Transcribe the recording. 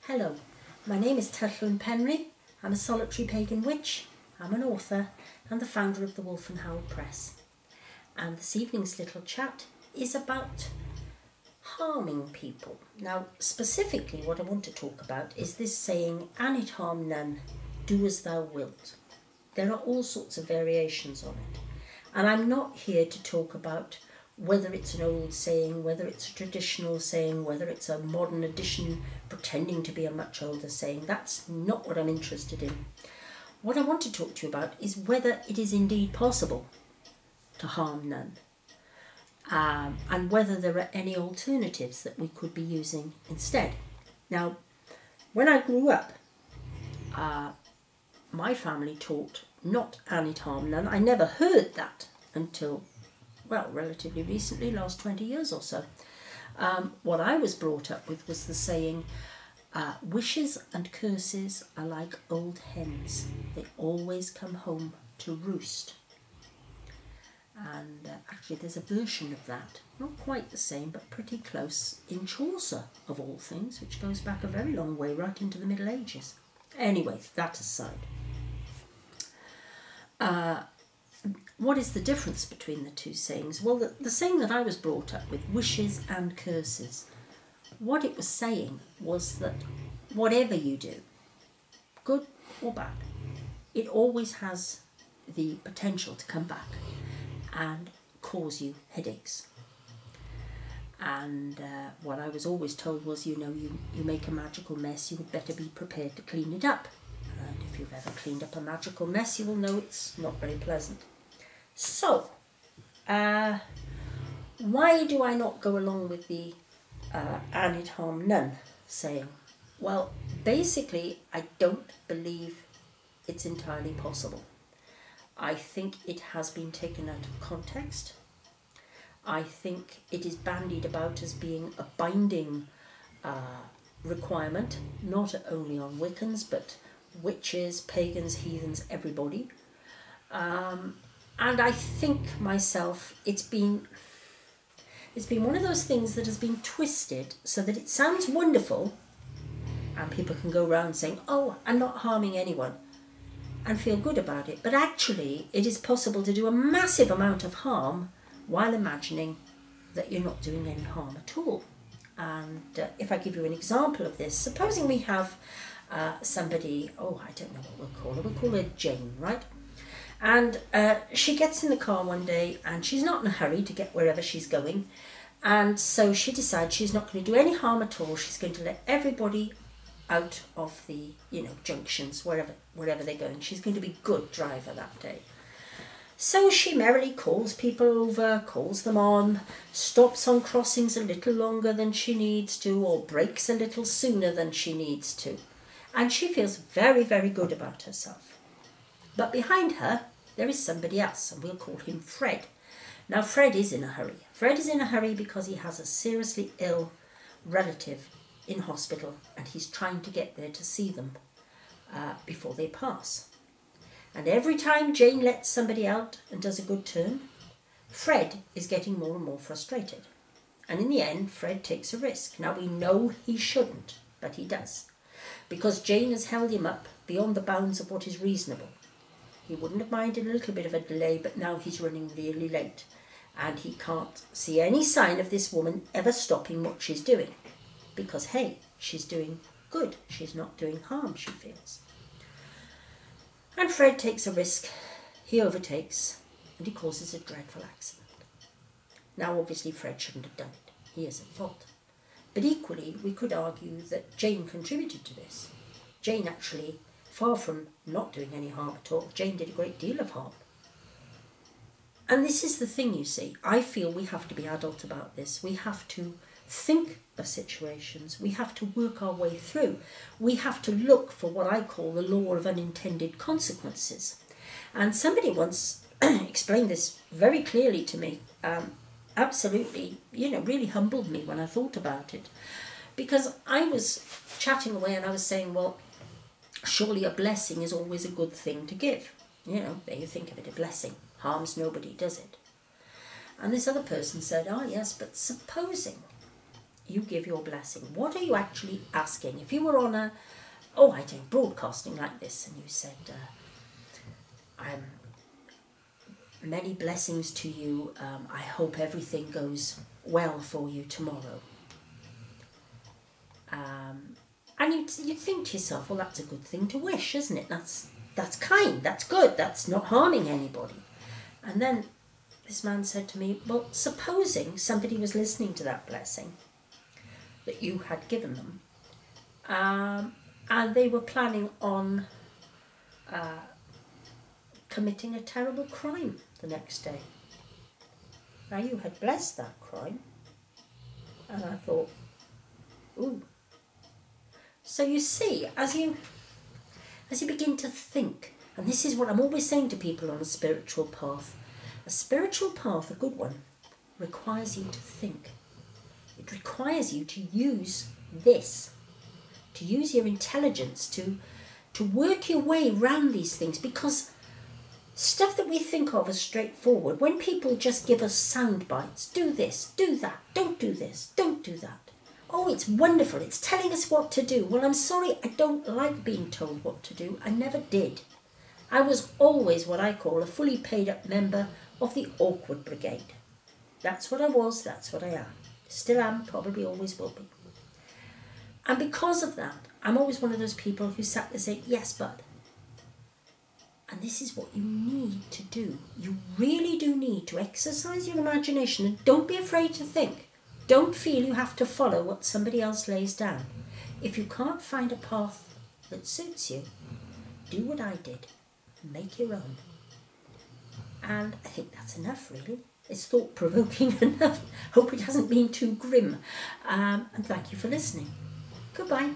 Hello, my name is Tylluan. I'm a solitary pagan witch, I'm an author and the founder of the Wolf and Howl Press. And this evening's little chat is about harming people. Now, specifically what I want to talk about is this saying, "An it harm none, do as thou wilt." There are all sorts of variations on it. And I'm not here to talk about whether it's an old saying, whether it's a traditional saying, whether it's a modern edition pretending to be a much older saying. That's not what I'm interested in. What I want to talk to you about is whether it is indeed possible to harm none, and whether there are any alternatives that we could be using instead. Now, when I grew up, my family taught not "an it harm none." I never heard that until, well, relatively recently, last 20 years or so. What I was brought up with was the saying, wishes and curses are like old hens. They always come home to roost. And actually there's a version of that, not quite the same, but pretty close, in Chaucer, of all things, which goes back a very long way, right into the Middle Ages. Anyway, that aside. What is the difference between the two sayings? Well, the saying that I was brought up with, wishes and curses, what it was saying was that whatever you do, good or bad, it always has the potential to come back and cause you headaches. And what I was always told was, you make a magical mess, you would better be prepared to clean it up. And if you've ever cleaned up a magical mess, you will know it's not very pleasant. So, why do I not go along with the "an it harm none" saying? Well, basically, I don't believe it's entirely possible. I think it has been taken out of context. I think it is bandied about as being a binding requirement, not only on Wiccans, but witches, pagans, heathens, everybody. And I think myself, it's been one of those things that has been twisted so that it sounds wonderful and people can go around saying, "Oh, I'm not harming anyone," and feel good about it. But actually, it is possible to do a massive amount of harm while imagining that you're not doing any harm at all. And if I give you an example of this, supposing we have somebody, I don't know what we'll call her. We'll call her Jane, right? And she gets in the car one day and she's not in a hurry to get wherever she's going. And so she decides she's not going to do any harm at all. She's going to let everybody out of the, junctions, wherever they're going. She's going to be a good driver that day. So she merrily calls people over, calls them on, stops on crossings a little longer than she needs to, or brakes a little sooner than she needs to. And she feels very, very good about herself. But behind her, there is somebody else, and we'll call him Fred. Now, Fred is in a hurry. Fred is in a hurry because he has a seriously ill relative in hospital, and he's trying to get there to see them before they pass. And every time Jane lets somebody out and does a good turn, Fred is getting more and more frustrated. And in the end, Fred takes a risk. Now, we know he shouldn't, but he does, because Jane has held him up beyond the bounds of what is reasonable. He wouldn't have minded a little bit of a delay, but now he's running really late. And he can't see any sign of this woman ever stopping what she's doing. Because, hey, she's doing good. She's not doing harm, she feels. And Fred takes a risk. He overtakes, and he causes a dreadful accident. Now, obviously, Fred shouldn't have done it. He is at fault. But equally, we could argue that Jane contributed to this. Jane actually, far from not doing any harm at all, Jane did a great deal of harm. And this is the thing, you see. I feel we have to be adult about this. We have to think of situations. We have to work our way through. We have to look for what I call the law of unintended consequences. And somebody once explained this very clearly to me. Absolutely, really humbled me when I thought about it. Because I was chatting away and I was saying, well, surely a blessing is always a good thing to give. There you think of it, a blessing. Harms nobody, does it? And this other person said, yes, but supposing you give your blessing. What are you actually asking? If you were on a, oh, I don't, broadcasting like this, and you said, many blessings to you, I hope everything goes well for you tomorrow. And you'd think to yourself, well, that's a good thing to wish, isn't it? That's kind, that's good, that's not harming anybody. And then this man said to me, well, supposing somebody was listening to that blessing that you had given them, and they were planning on committing a terrible crime the next day. Now, you had blessed that crime. And I thought, ooh. So you see, as you begin to think, and this is what I'm always saying to people on a spiritual path, a good one, requires you to think. It requires you to use this, to use your intelligence to work your way around these things, because stuff that we think of as straightforward, when people just give us sound bites, do this, do that, don't do this, don't do that. Oh, it's wonderful, it's telling us what to do. Well, I'm sorry, I don't like being told what to do. I never did. I was always what I call a fully paid up member of the awkward brigade. That's what I was, that's what I am. Still am, probably always will be. And because of that, I'm always one of those people who sat there saying, yes, but. And this is what you need to do. You really do need to exercise your imagination, and don't be afraid to think. Don't feel you have to follow what somebody else lays down. If you can't find a path that suits you, do what I did. Make your own. And I think that's enough, really. It's thought-provoking enough. Hope it hasn't been too grim. And thank you for listening. Goodbye.